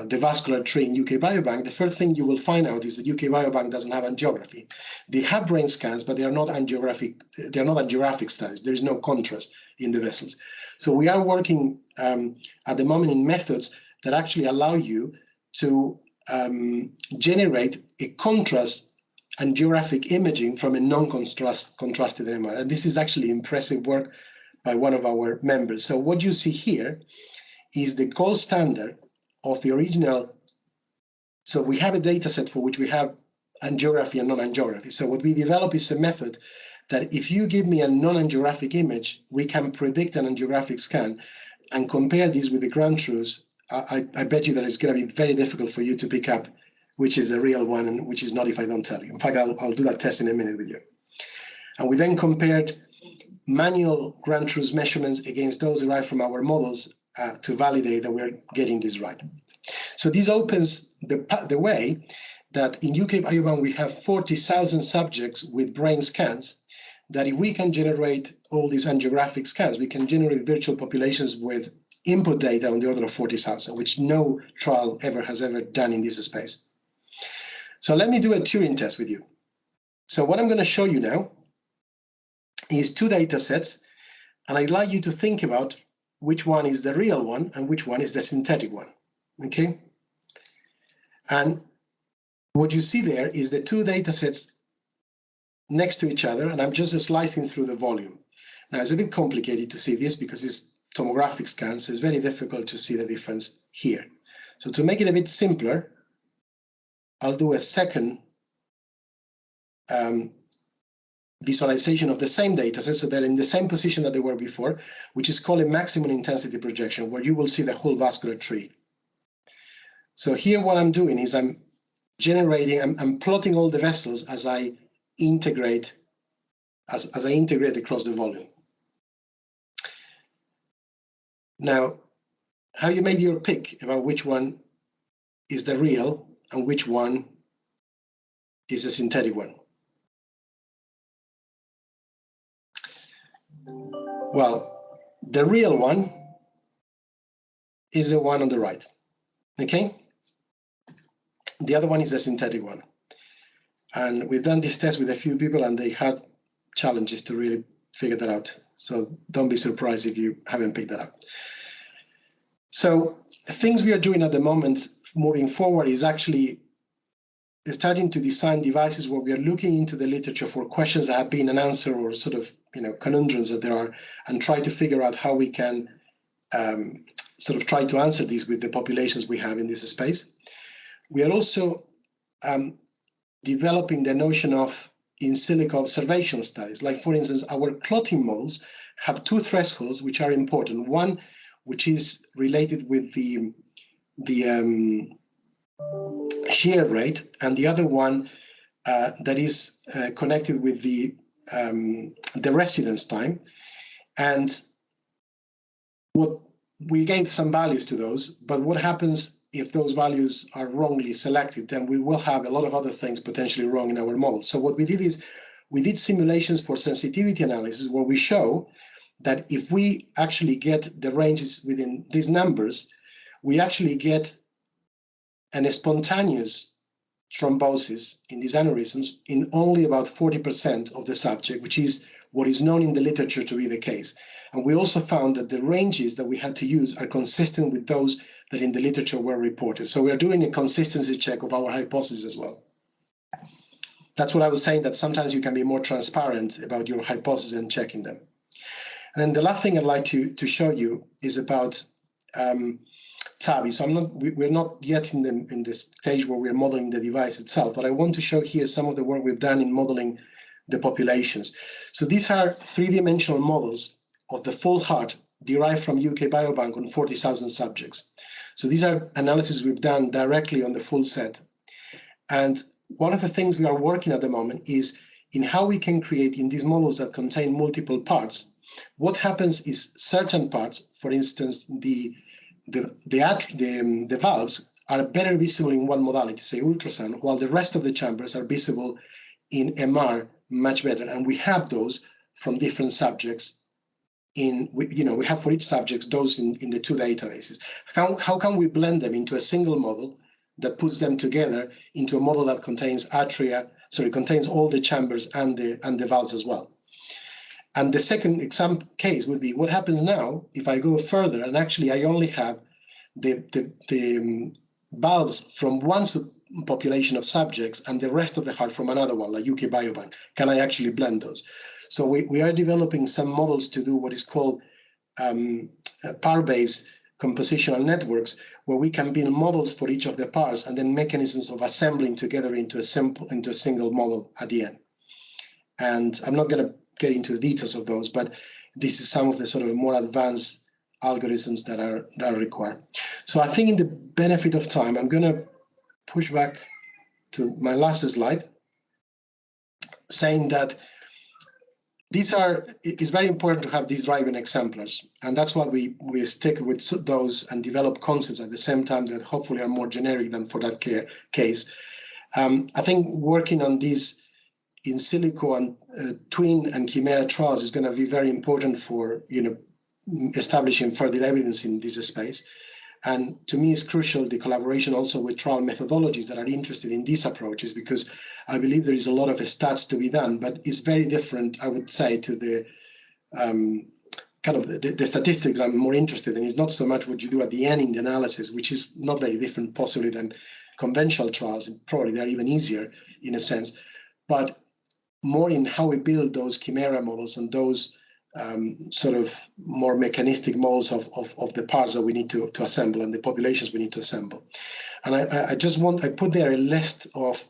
the vascular tree in UK Biobank, the first thing you will find out is that UK Biobank doesn't have angiography. They have brain scans, but they are not angiographic studies. There is no contrast in the vessels. So we are working at the moment in methods that actually allow you to generate a contrast angiographic imaging from a non-contrasted MR. And this is actually impressive work by one of our members. So what you see here is the gold standard of the original. So we have a data set for which we have angiography and non-angiography. So what we develop is a method that if you give me a non-angiographic image, we can predict an angiographic scan and compare these with the ground truths. I bet you that it's going to be very difficult for you to pick up which is the real one and which is not if I don't tell you. In fact, I'll do that test in a minute with you. And we then compared manual ground truth measurements against those derived from our models to validate that we're getting this right. So this opens the way that in UK Biobank we have 40,000 subjects with brain scans, that if we can generate all these angiographic scans, we can generate virtual populations with input data on the order of 40,000, which no trial has ever done in this space. So let me do a Turing test with you. So what I'm going to show you now is two data sets, and I'd like you to think about which one is the real one and which one is the synthetic one, okay? And what you see there is the two data sets next to each other, and I'm just slicing through the volume. Now, it's a bit complicated to see this because it's tomographic scans, so it's very difficult to see the difference here. So to make it a bit simpler, I'll do a second visualization of the same data set, so they're in the same position that they were before, which is called a maximum intensity projection, where you will see the whole vascular tree. So here what I'm doing is I'm plotting all the vessels as I integrate, as I integrate across the volume. Now, have you made your pick about which one is the real and which one is the synthetic one? Well, the real one is the one on the right, okay? The other one is the synthetic one. And we've done this test with a few people and they had challenges to really figure that out. So don't be surprised if you haven't picked that up. So things we are doing at the moment moving forward is actually starting to design devices where we are looking into the literature for questions that have been unanswered or sort of conundrums that there are, and try to figure out how we can sort of try to answer these with the populations we have in this space. We are also developing the notion of in silico observation studies. Like, for instance, our clotting models have two thresholds which are important. One, which is related with the shear rate, and the other one that is connected with the residence time. And what we gave some values to those, but what happens if those values are wrongly selected? Then we will have a lot of other things potentially wrong in our model. So what we did is we did simulations for sensitivity analysis where we show that if we actually get the ranges within these numbers, we actually get a spontaneous thrombosis in these aneurysms in only about 40% of the subject, which is what is known in the literature to be the case. And we also found that the ranges that we had to use are consistent with those that in the literature were reported. So we are doing a consistency check of our hypothesis as well. That's what I was saying, that sometimes you can be more transparent about your hypothesis and checking them. And then the last thing I'd like to show you is about TAVI. So we're not yet in the stage where we're modeling the device itself, but I want to show here some of the work we've done in modeling the populations. So these are three-dimensional models of the full heart derived from UK Biobank on 40,000 subjects. So these are analyses we've done directly on the full set. And one of the things we are working at the moment is in how we can create in these models that contain multiple parts. What happens is certain parts, for instance, the valves are better visible in one modality, say ultrasound, while the rest of the chambers are visible in MR much better. And we have those from different subjects. We have for each subject those in the two databases. How can we blend them into a single model that puts them together into a model that contains contains all the chambers and the valves as well? And the second example case would be what happens now if I go further and actually I only have the valves from one population of subjects and the rest of the heart from another one, like UK Biobank. Can I actually blend those? So we are developing some models to do what is called par-based compositional networks, where we can build models for each of the parts and then mechanisms of assembling together into a single model at the end. And I'm not going to get into the details of those, but this is some of the sort of more advanced algorithms that are required. So I think in the benefit of time, I'm going to push back to my last slide, saying that it's very important to have these driving exemplars, and that's why we stick with those and develop concepts at the same time that hopefully are more generic than for that case. I think working on these in silico and twin and chimera trials is going to be very important for establishing further evidence in this space. And to me, it's crucial the collaboration also with trial methodologies that are interested in these approaches, because I believe there is a lot of stats to be done, but it's very different, I would say, to the kind of the statistics I'm more interested in. It's not so much what you do at the end in the analysis, which is not very different possibly than conventional trials, and probably they're even easier in a sense, but more in how we build those chimera models and those sort of more mechanistic models of the parts that we need to assemble and the populations we need to assemble. And I put there a list of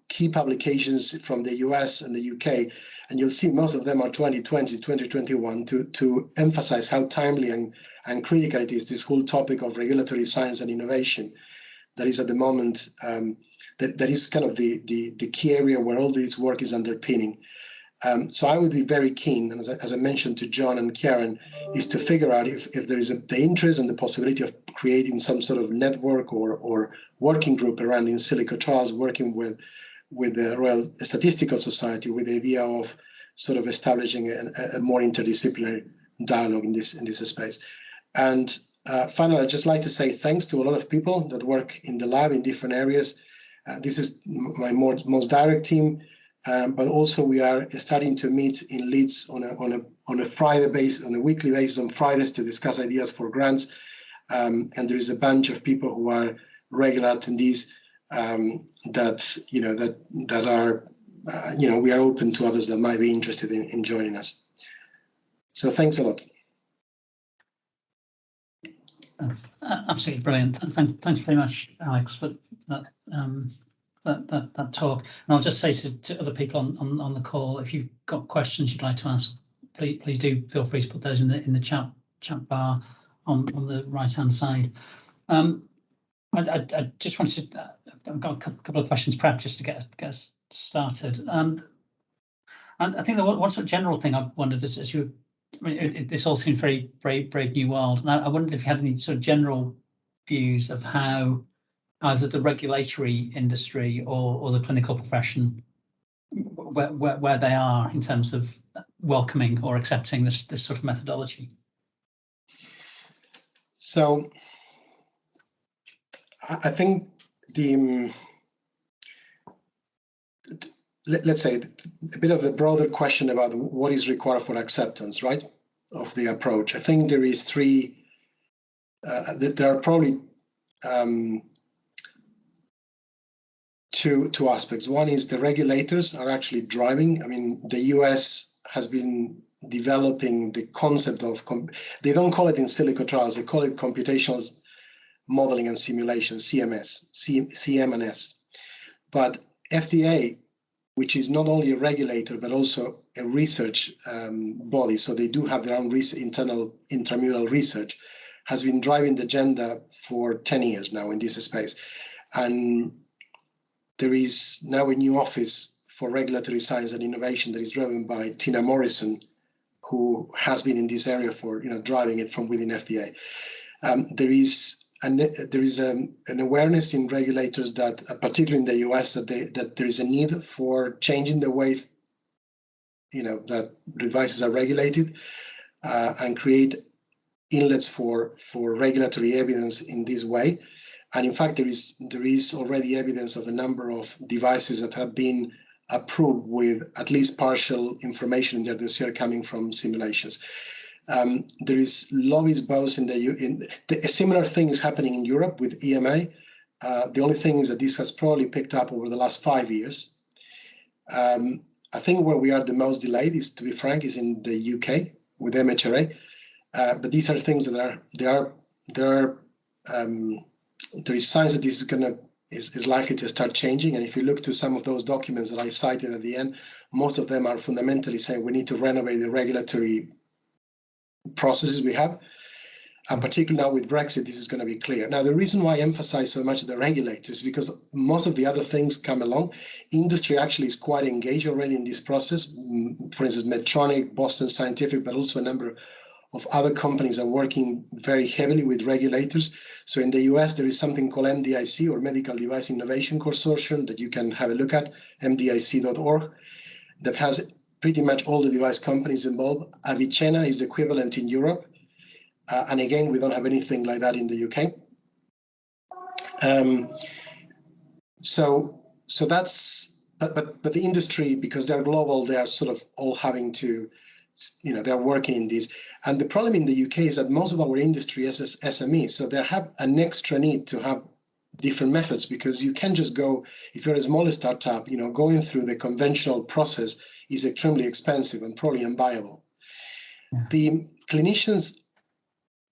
key publications from the US and the UK, and you'll see most of them are 2020, 2021 to emphasize how timely and critical it is, this whole topic of regulatory science and innovation that is at the moment, that is kind of the key area where all this work is underpinning. So I would be very keen, and as I mentioned to John and Karen, is to figure out if there is the interest and the possibility of creating some sort of network or working group around in silico trials, working with the Royal Statistical Society with the idea of sort of establishing a more interdisciplinary dialogue in this space. And finally, I'd just like to say thanks to a lot of people that work in the lab in different areas. This is my most direct team. But also we are starting to meet in Leeds on a Friday basis, on a weekly basis on Fridays to discuss ideas for grants. And there is a bunch of people who are regular attendees that are we are open to others that might be interested in joining us. So thanks a lot. Absolutely brilliant. Thanks very much, Alex, for that. That talk. And I'll just say to other people on the call, if you've got questions you'd like to ask, please do feel free to put those in the chat bar on the right hand side. I just wanted to, I've got a couple of questions perhaps just to get us started. And I think the one sort of general thing I wondered is, this all seems very brave new world, and I wondered if you had any sort of general views of how either the regulatory industry or the clinical profession where they are in terms of welcoming or accepting this sort of methodology? So I think let's say a bit of the broader question about what is required for acceptance, right, of the approach. I think there is there are probably two aspects. One is the regulators are actually driving. I mean, the US has been developing the concept of, they don't call it in silico trials, they call it computational modeling and simulation, CM&S. But FDA, which is not only a regulator, but also a research body, so they do have their own internal intramural research, has been driving the agenda for 10 years now in this space. And there is now a new office for regulatory science and innovation that is driven by Tina Morrison, who has been in this area for driving it from within FDA. There is an awareness in regulators that, particularly in the US, that there is a need for changing the way that devices are regulated and create inlets for regulatory evidence in this way. And in fact, there is already evidence of a number of devices that have been approved with at least partial information in their dossier coming from simulations. There is lobbies both a similar thing is happening in Europe with EMA. The only thing is that this has probably picked up over the last 5 years. I think where we are the most delayed is, to be frank, is in the UK with MHRA. But these are things that there is signs that this is likely to start changing. And if you look to some of those documents that I cited at the end, most of them are fundamentally saying we need to renovate the regulatory processes we have. And particularly now with Brexit, this is going to be clear. Now, the reason why I emphasize so much the regulators is because most of the other things come along. Industry actually is quite engaged already in this process. For instance, Medtronic, Boston Scientific, but also a number of other companies are working very heavily with regulators. So in the US, there is something called MDIC, or Medical Device Innovation Consortium, that you can have a look at, mdic.org, that has pretty much all the device companies involved. Avicena is equivalent in Europe. And again, we don't have anything like that in the UK. So that's, but the industry, because they're global, they are sort of all having to, they're working in this. And the problem in the UK is that most of our industry is SME, so they have an extra need to have different methods, because you can't just go, if you're a small startup, going through the conventional process is extremely expensive and probably unviable. Yeah. The clinicians,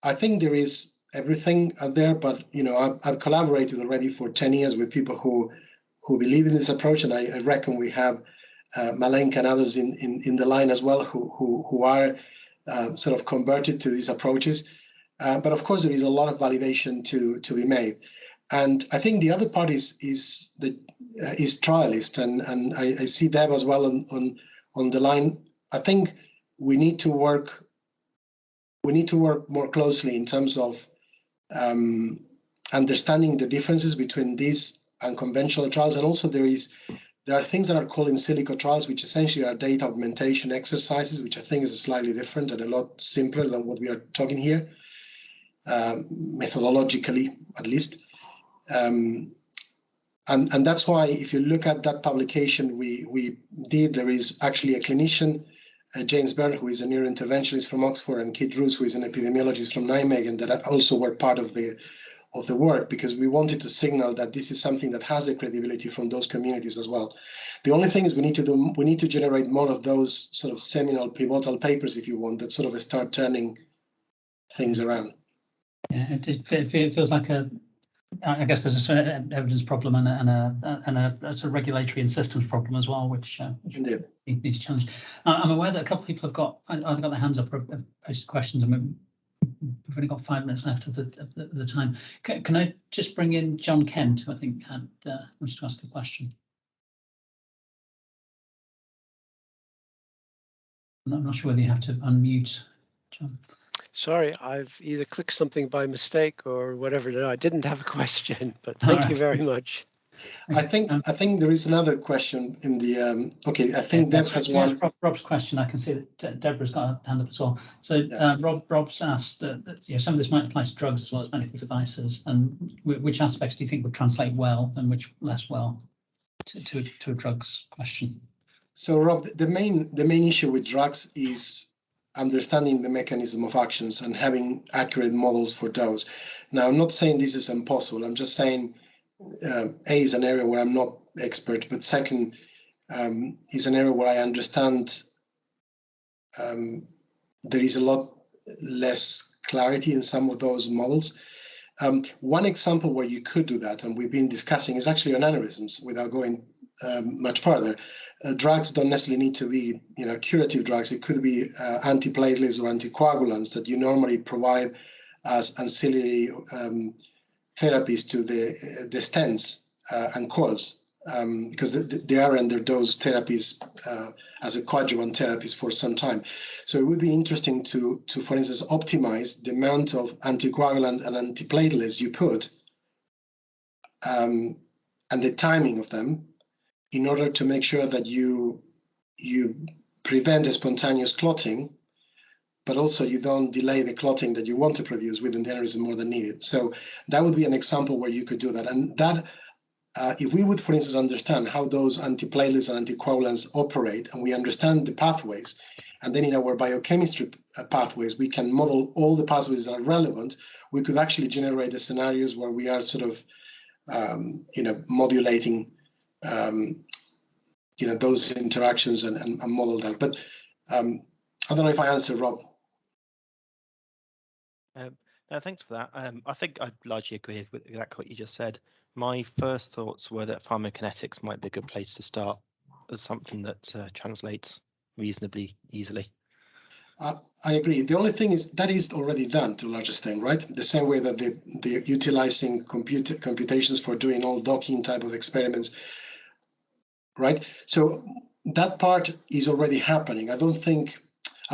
I think there is everything out there, but I've collaborated already for 10 years with people who believe in this approach, and I reckon we have Malenka and others in the line as well who are sort of converted to these approaches. But of course, there is a lot of validation to be made. And I think the other part is trialist, and I see Deb as well on the line. I think we need to work more closely in terms of understanding the differences between these and conventional trials. And also there are things that are called in silico trials, which essentially are data augmentation exercises, which I think is slightly different and a lot simpler than what we are talking here, methodologically at least. And that's why if you look at that publication we did, there is actually a clinician, James Byrne, who is a neurointerventionist from Oxford, and Kit Roos, who is an epidemiologist from Nijmegen, that also were part of the work, because we wanted to signal that this is something that has a credibility from those communities as well. The only thing is we need to generate more of those sort of seminal, pivotal papers, if you want, that sort of start turning things around. Yeah, it feels like I guess there's a sort of evidence problem and a sort of regulatory and systems problem as well, which needs to challenge. I'm aware that a couple of people have either got their hands up or have posted questions. I mean, we've only got 5 minutes left of the time. Can I just bring in John Kent, who I think wants to ask a question? I'm not sure whether you have to unmute, John. Sorry, I've either clicked something by mistake or whatever. No, I didn't have a question, but thank you very much. I think there is another question in the. Okay, I think Deb has one. Rob's question. I can see that Deborah's got a hand up as well. So Rob's asked that some of this might apply to drugs as well as medical devices, and which aspects do you think would translate well and which less well to a drugs question? So Rob, the main issue with drugs is understanding the mechanism of actions and having accurate models for those. Now, I'm not saying this is impossible. I'm just saying A is an area where I'm not expert, but second is an area where I understand there is a lot less clarity in some of those models. One example where you could do that, and we've been discussing, is actually on aneurysms without going much further. Drugs don't necessarily need to be, curative drugs. It could be antiplatelets or anticoagulants that you normally provide as ancillary therapies to the stents and coils, because they are under those therapies as a coadjuvant therapies for some time. So it would be interesting to for instance, optimize the amount of anticoagulant and antiplatelets you put and the timing of them, in order to make sure that you prevent the spontaneous clotting, but also you don't delay the clotting that you want to produce within the aneurysm more than needed. So that would be an example where you could do that. And that, if we would, for instance, understand how those antiplatelets and anticoagulants operate, and we understand the pathways, and then in our biochemistry pathways, we can model all the pathways that are relevant, we could actually generate the scenarios where we are sort of, modulating those interactions and model that. But I don't know if I answered, Rob. No, thanks for that. I think I largely agree with exactly what you just said. My first thoughts were that pharmacokinetics might be a good place to start as something that translates reasonably easily. I agree. The only thing is that is already done to a large extent, right? The same way that they're utilizing computations for doing all docking type of experiments, right? So that part is already happening. I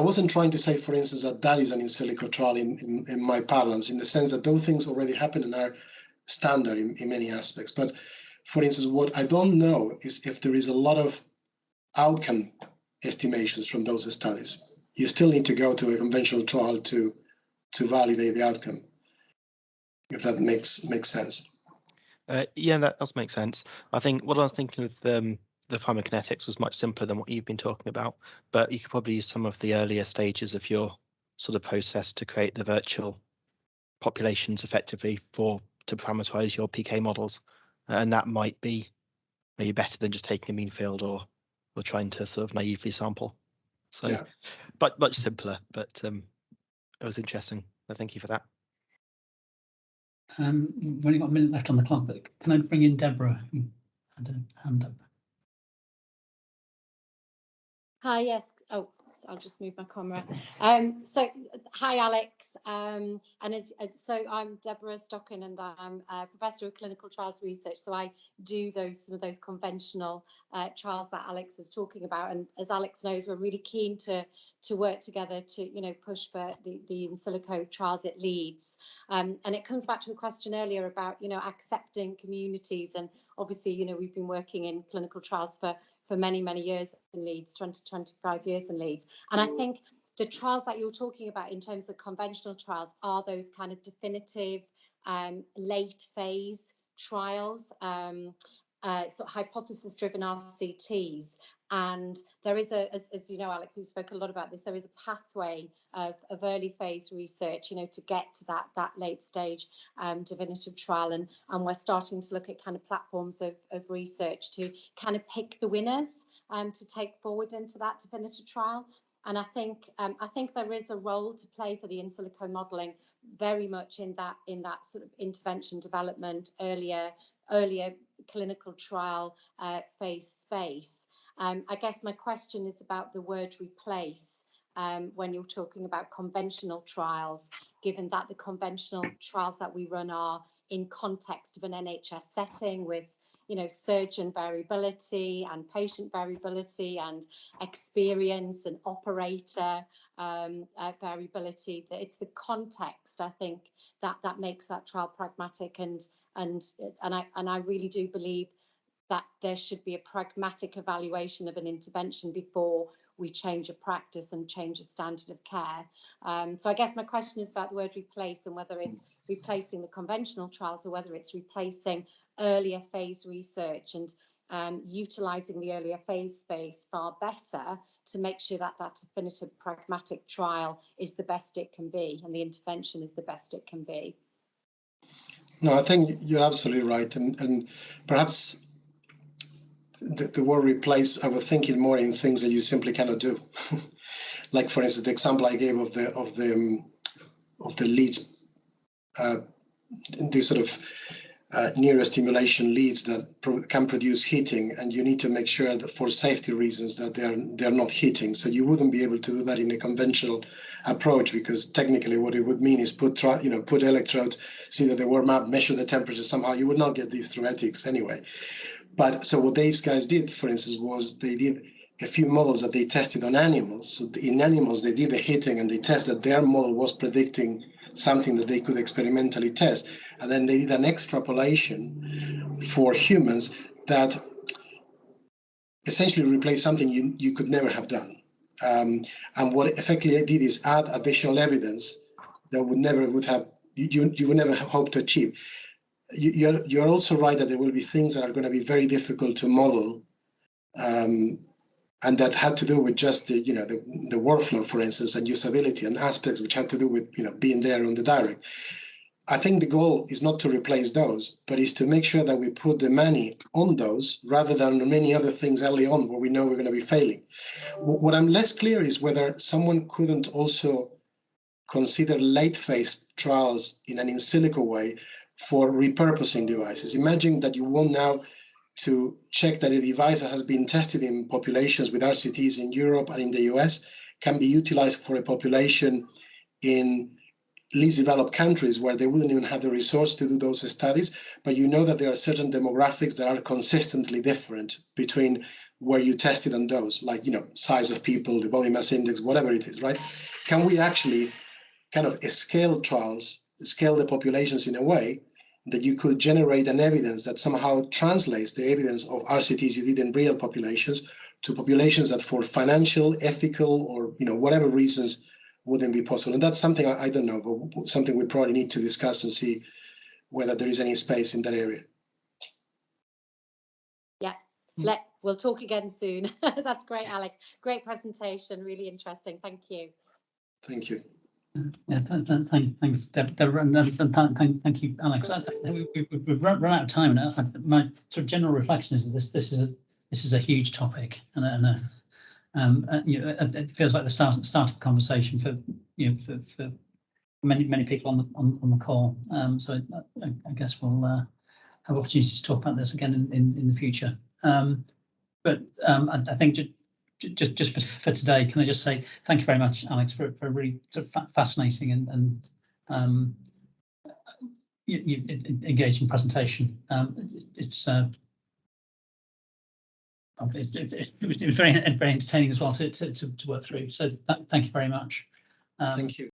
wasn't trying to say, for instance, that is an in silico trial in my parlance, in the sense that those things already happen and are standard in many aspects. But for instance, what I don't know is if there is a lot of outcome estimations from those studies. You still need to go to a conventional trial to validate the outcome, if that makes sense. Yeah, that does make sense. I think what I was thinking with the pharmacokinetics was much simpler than what you've been talking about, but you could probably use some of the earlier stages of your sort of process to create the virtual populations effectively to parameterize your PK models, and that might be maybe better than just taking a mean field or trying to sort of naively sample. So, yeah. But much simpler. But it was interesting. So thank you for that. We've only got a minute left on the clock, but can I bring in Deborah, who had a hand up? Hi, yes. Oh, I'll just move my camera. So, hi, Alex. So I'm Deborah Stocking, and I'm a professor of clinical trials research. So I do some of those conventional trials that Alex was talking about. And as Alex knows, we're really keen to work together to push for the in silico trials at Leeds. And it comes back to a question earlier about accepting communities, and obviously we've been working in clinical trials for many years in Leeds, 25 years in Leeds. And I think the trials that you're talking about in terms of conventional trials are those kind of definitive late phase trials, sort of hypothesis driven RCTs. And there is as you know, Alex, we spoke a lot about this, there is a pathway of early phase research, to get to that late stage definitive trial. And we're starting to look at kind of platforms of research to kind of pick the winners to take forward into that definitive trial. And I think there is a role to play for the in silico modelling very much in that sort of intervention development, earlier clinical trial phase space. I guess my question is about the word replace when you're talking about conventional trials, given that the conventional trials that we run are in context of an NHS setting with surgeon variability and patient variability and experience and operator variability. That it's the context, I think, that makes that trial pragmatic, and I really do believe that there should be a pragmatic evaluation of an intervention before we change a practice and change a standard of care. So I guess my question is about the word replace, and whether it's replacing the conventional trials or whether it's replacing earlier phase research and utilising the earlier phase space far better to make sure that that definitive pragmatic trial is the best it can be and the intervention is the best it can be. No, I think you're absolutely right, and perhaps the word replace, I was thinking more in things that you simply cannot do. Like, for instance, the example I gave of the leads, these sort of neurostimulation leads that can produce heating, and you need to make sure that for safety reasons that they're not heating. So you wouldn't be able to do that in a conventional approach, because technically what it would mean is put electrodes, see that they warm up, measure the temperature somehow. You would not get these through ethics anyway. But so what these guys did, for instance, was they did a few models that they tested on animals. So in animals, they did the heating and they tested their model was predicting something that they could experimentally test. And then they did an extrapolation for humans that essentially replaced something you could never have done. And what effectively it did is add additional evidence that you would never have hoped to achieve. You're also right that there will be things that are going to be very difficult to model, and that had to do with just the workflow, for instance, and usability, and aspects which had to do with being there on the direct. I think the goal is not to replace those, but is to make sure that we put the money on those rather than on many other things early on where we know we're going to be failing. What I'm less clear is whether someone couldn't also consider late phase trials in an in silico way for repurposing devices. Imagine that you want now to check that a device that has been tested in populations with RCTs in Europe and in the US can be utilized for a population in least developed countries where they wouldn't even have the resource to do those studies, but you know that there are certain demographics that are consistently different between where you tested and those, like size of people, the body mass index, whatever it is, right? Can we actually kind of scale trials, scale the populations in a way that you could generate an evidence that somehow translates the evidence of RCTs you did in real populations to populations that for financial, ethical, or whatever reasons wouldn't be possible? And that's something I don't know, but something we probably need to discuss and see whether there is any space in that area. Yeah, we'll talk again soon. That's great, Alex. Great presentation, really interesting. Thank you. Thank you. Yeah, thanks, Deborah, and thank you, Alex. We've run out of time, and my sort of general reflection is that this is a huge topic, and it feels like the start of the conversation for for many people on the call. So I guess we'll have opportunities to talk about this again in the future. But I think just for today, can I just say thank you very much, Alex, for a really sort of fascinating and engaging presentation. It was very entertaining as well to work through. So thank you very much. Thank you.